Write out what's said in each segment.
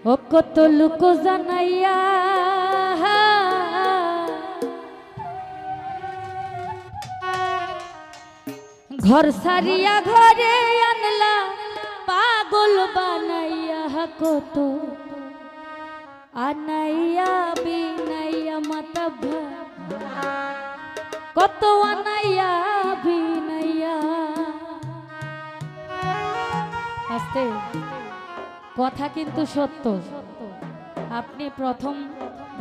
ও কত লোক জানাইয়া ঘর সারিয়া ঘরে আনলা পাগল বানাইয়া কত আনাইয়া বিনাইয়া মাতা কত আনাইয়া বিনাইয়া। আস্তে কথা কিন্তু সত্য। আপনি প্রথম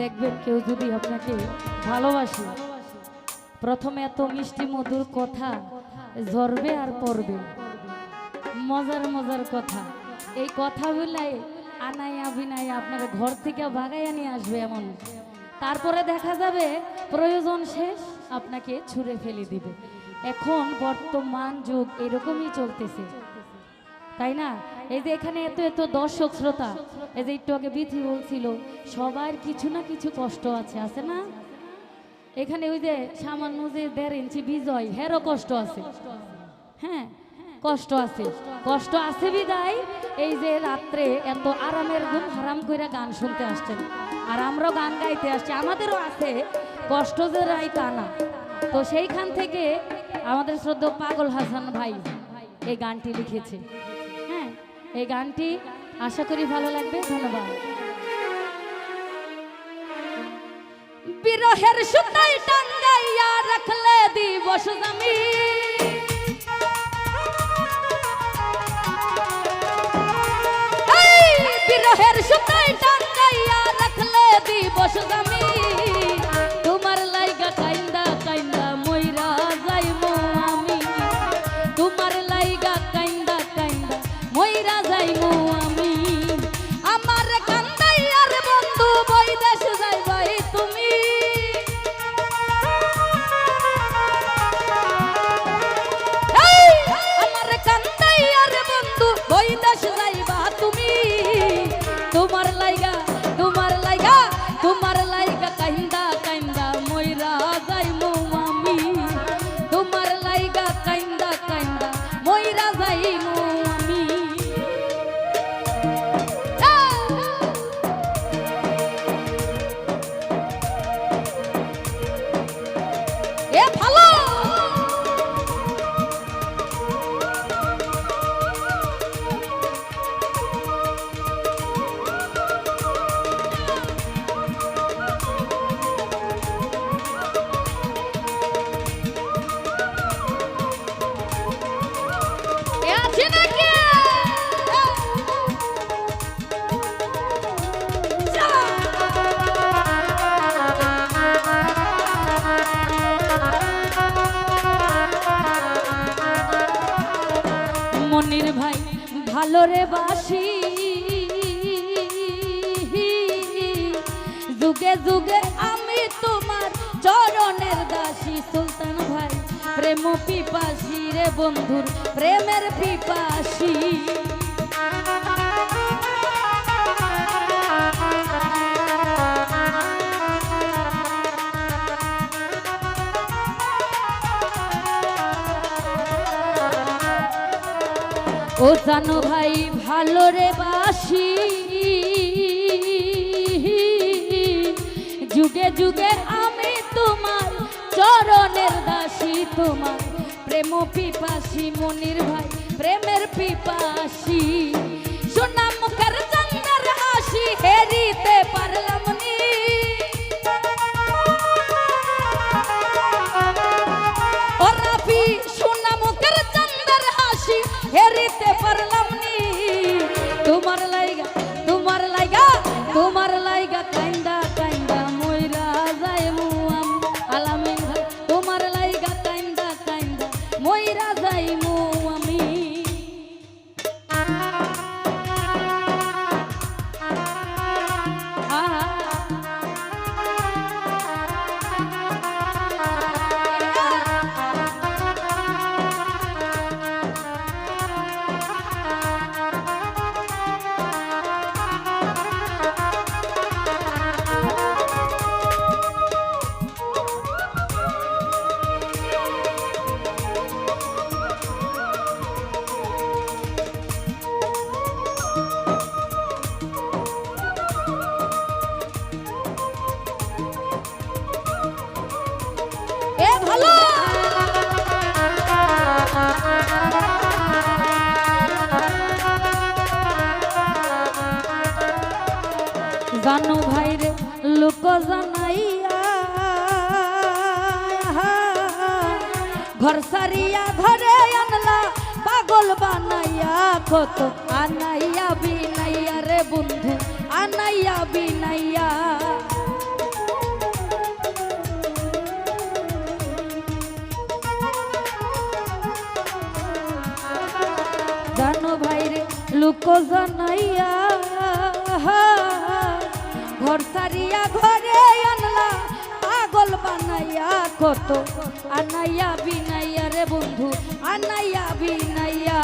দেখবেন কেউ যদি আপনাকে ভালোবাসে, প্রথমে এত মিষ্টি মধুর কথা ঝরবে আর পড়বে, মজার মজার কথা। এই কথাগুলাই আনাইয়া বিনাইয়া আপনার ঘর থেকে ভাগাইয়া নিয়ে আসবে এমন। তারপরে দেখা যাবে প্রয়োজন শেষ আপনাকে ছুঁড়ে ফেলে দিবে। এখন বর্তমান যুগ এরকমই চলতেছে, তাই না? এই যে এখানে এত এত দর্শক শ্রোতা, এই যে একটু আগে বিথি বলছিল সবার কিছু না কিছু কষ্ট আছে না? এখানে ওই যে সামান্য যে 1.5 ইঞ্চি বিজয়, হেরও কষ্ট আছে। হ্যাঁ, কষ্ট আছে, কষ্ট আছে বিদায় এই যে রাত্রে এত আরামের ঘুম হারাম কইরা গান শুনতে আসছেন, আর আমরাও গান গাইতে আসছি। আমাদেরও আছে কষ্ট, যে রাই তা না। তো সেইখান থেকে আমাদের শ্রদ্ধেয় পাগল হাসান ভাই এই গানটি লিখেছে। হ্যাঁ, এই গানটি আশা করি ভালো লাগবে। ধন্যবাদ। বিরহের সুতায় টাঙ্গাইয়া রাখলে দিবস জামি, বিরহের সুতায় টাঙ্গাইয়া রাখলে দিবস জামি, তোমার লাইগা কাইন্দা কাইন্দা মইরা যাইমু আমি, তোমার লাইগা কাইন্দা কাইন্দা মইরা যাইমু আমি। আমার কান্দাইয়ার বন্ধু বৈদেশ যাইবাই তুমি, আমার কান্দাইয়ার বন্ধু বৈদেশ যাইবা তুমি, তোমার লাইগা তোমার লাইগা তোমার লাইগা কাইন্দা কাইন্দা মইরা যাইমু আমি, তোমার লাইগা কাইন্দা কাইন্দা মইরা যাইমু আমি। এ ভালো মনির ভাই ভালো রে বাসি, যুগে যুগে আমি তোমার চরণের দাসী। সুলতান ভাই প্রেম পিপাসী রে বন্ধুর প্রেমের পিপাসী, ও জানো ভাই ভালো রে বাসি, যুগে যুগে আমি তোমার চরণের দাসী, তোমার প্রেম পিপাসী। মনির ভাই প্রেমের পিপাসী, সোনা মুখের চন্দ্রের হাসি হেরিতে পারলাম নি, ও রাফি সোনা মুখের চন্দ্রের হাসি হেরিতে পারলাম নি, তোমার লাইগা তোমার লাইগা তোমার লাইগা কাইন্দা কাইন্দা মইরা যাইমু আমি। আলামিন ভাই তোমার লাইগা কাইন্দা কাইন্দা মইরা যাইমু আমি। জানো ভাই রে লোক জানাইয়া ঘর সারিয়া ঘরে আনলা পাগল বানাইয়া কত আনাইয়া বিনাইয়া রে বন্ধু আনাইয়া বিনাইয়া জানো ভাই রে লোক জানাইয়া ঘর সারিয়া ঘরে আনলা পাগল বানাইয়া কত আনাইয়া বিনাইয়া রে বন্ধু আনাইয়া বিনাইয়া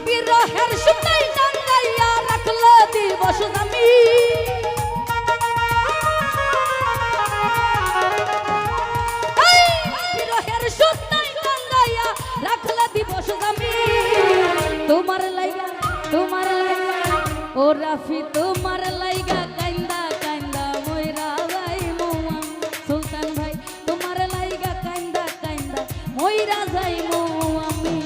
বিরহের সুতাই টাঙ্গাইয়া রাখলো দিবস আমি বিরহের সুতাই টাঙ্গাইয়া রাখলো দিবস আমি তোমার লাইগা ও রাফি তোমার লাইগা কান্দা কান্দা ময়রা যাই মৌয়া সুলতান ভাই তোমার লাইগা কান্দা কান্দা ময়রা যাই আমি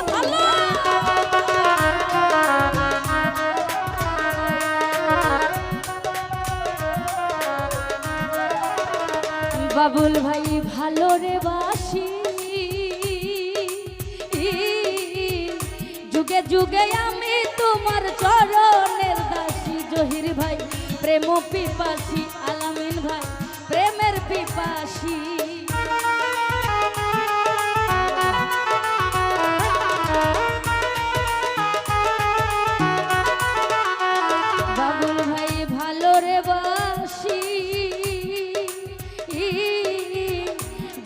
ভালো বাবুল ভাই ভালো রে বাসি যুগে যুগে আমি তোমার চরণের দাসী জহির ভাই প্রেম পিপাসী আলামিন ভাই প্রেমের পিপাসী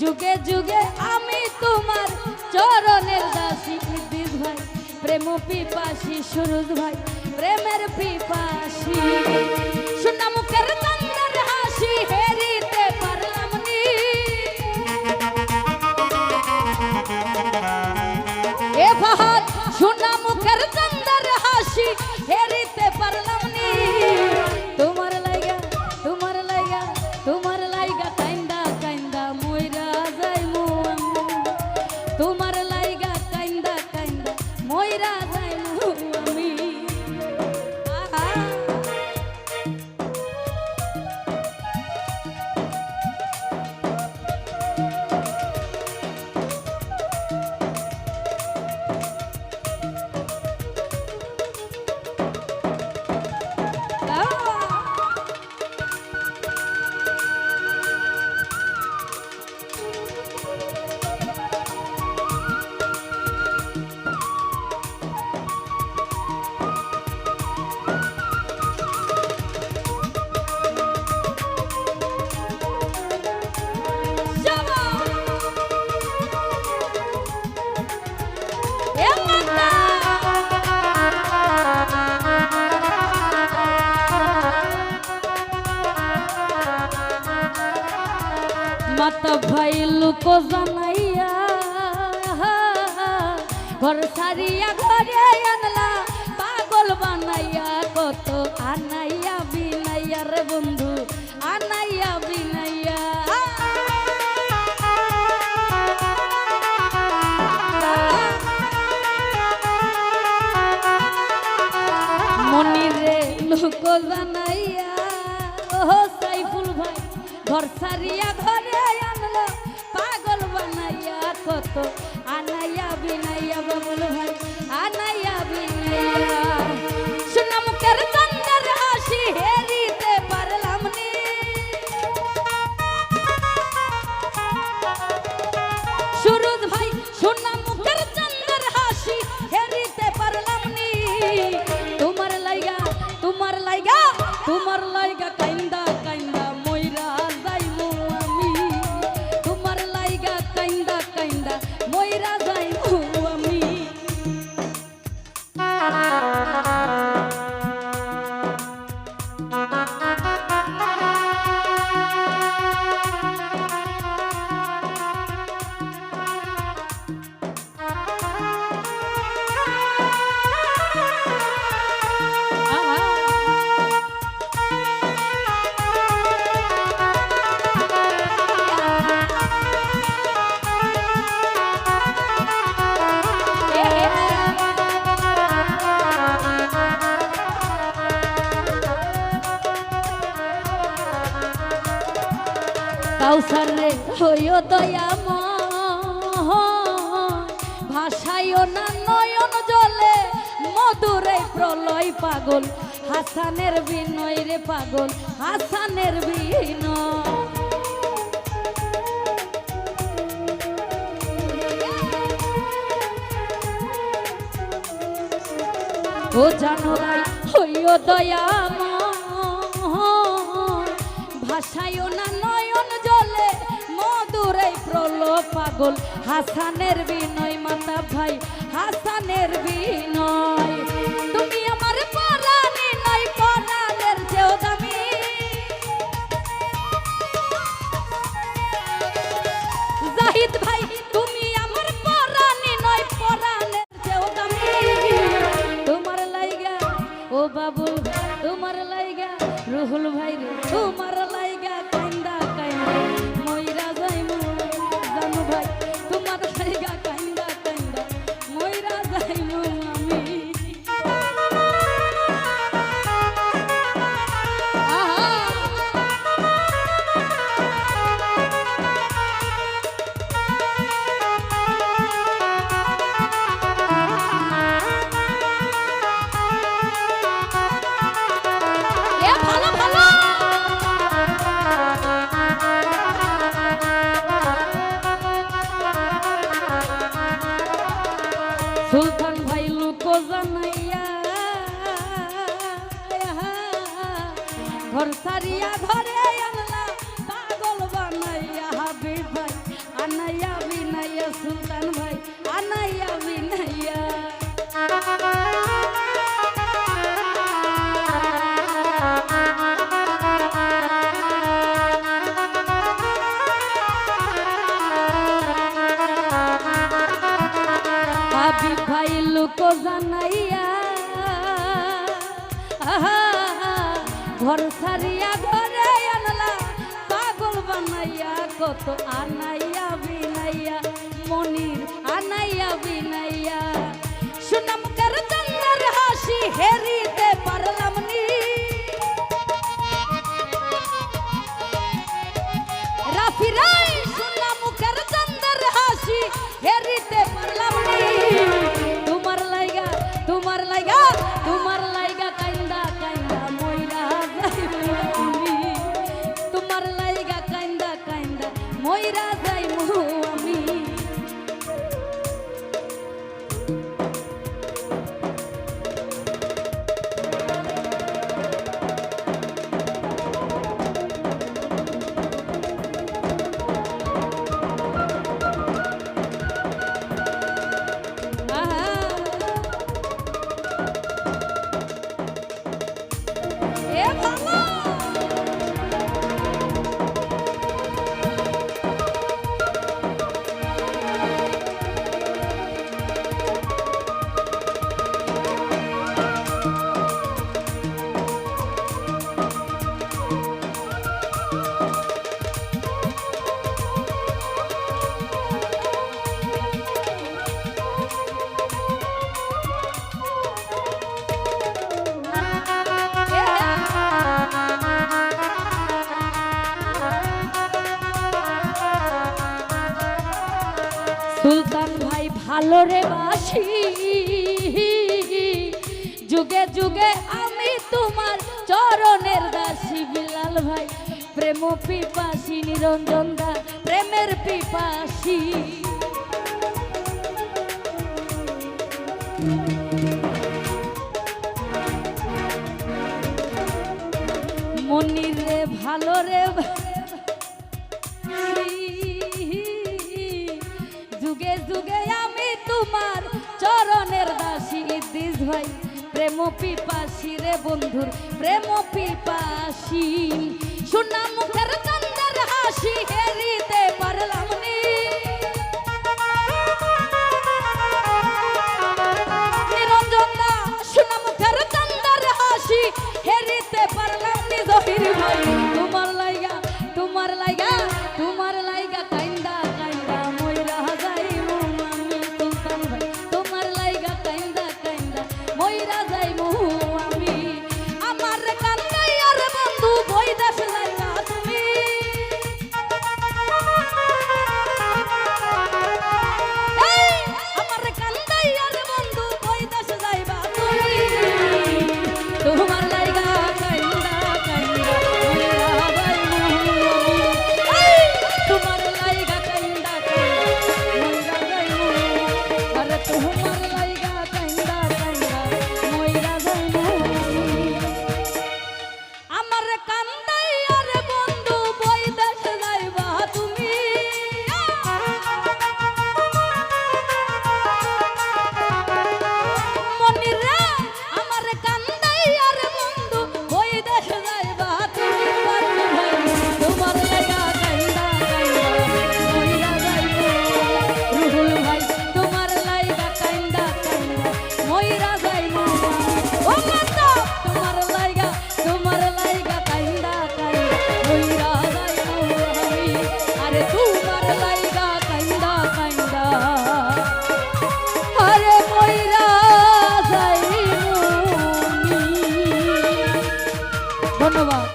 যুগে যুগে আমি তোমার চরণের দাসী ইদ্রিস ভাই প্রেম পিপাসী সুরজ ভাই প্রেমের পিপাসী সোনা মুখের চন্দর হাসি হেরিতে পারলাম নি এ ফাহাদ সোনা মুখের চন্দর হাসি হেরিতে পারলাম নি তোমার লাইগা কান্দা কান্দা ময়রা যাই তোমার লাইগা কান্দা কান্দা ময়রা যাই আমি মাতা ভাই লোক জানাইয়া ঘর সারিয়া ঘরে আনলা পাগল বানাইয়া কত আনাইয়া বিনাইয়া রে বন্ধু আনাইয়া বিনাইয়া মনিরে লোক জানাইয়া ও সাইফুল ভাই ঘর সারিয়া ঘরে আনলো পাগল বানাইয়া কত আনাইয়া বিনাইয়া বাবুল ভাই আনাইয়া বিনাইয়া সোনা মুখের চন্দর হাসি হেরিতে পারলাম নি সুরজ ভাই সোনা মুখের চন্দর হাসি হেরিতে পারলাম নি কাউসার রে হইও দয়াময় ভাসাইও না নয়ন জলে মধুরে প্রলয় পাগল হাসানের বিনয় রে পাগল হাসানের বিনয় ও জানো ভাই হইও দয়াময় ভাসাইও না নয়ন জলে মধুরে প্রলয় পাগল হাসানের বিনয় মাতা ভাই হাসানের বিনয় তুমি আমার পরাণে নয় পরাণের চেয়েও দামি জাহিদ ভাই তুমি আমার পরাণে নয় পরাণের চেয়েও দামি তোমার লাইগা ও বাবুল তোমার লাইগা রুহুল ভাই রে তোমার লাইগা কান্দা কান্দা মইরা যাইমু জানো ভাই তোমার লাইগা কান্দা কান্দা মইরা যাইমু আমি সুলতান ভাই লুকো জানাইয়া ঘর সারিয়া ঘরে আনলা পাগল বানাইয়া হাবিব ভাই আনাইয়া বিনাইয়া সুলতান ভাই আনাইয়া বিনাইয়া হাবিব ভাই লুকো জানাইয়া ঘর সারিয়া ঘরে আনলা পাগল বানাইয়া কত আনাইয়া বিনাইয়া মনির আনাইয়া বিনাইয়া সুনাম কর চন্দ্রের হাসি হেরিতে পারলাম নি রাফি রাই সুনাম কর চন্দ্রের হাসি হেরিতে পারলাম নি তোমার লাইগা তোমার লাইগা তোমার লাইগা কান্দা কান্দা মইরা যাইমু আমি তোমার লাইগা কান্দা কান্দা মইরা যাইমু আমি সুলতান ভাই ভালো রে বাসি যুগে যুগে আমি তোমার চরণের দাসী বিলাল ভাই প্রেম পিপাসী নিরঞ্জন দা প্রেমের পিপাসী মনির রে ভালো রে যুগে যুগে আমি তোমার চরণের দাসী ইদ্রিস ভাই প্রেম পিপাসী রে বন্ধুর প্রেম পিপাসী সোনা মুখের চন্দ্রের হাসি হেরিতে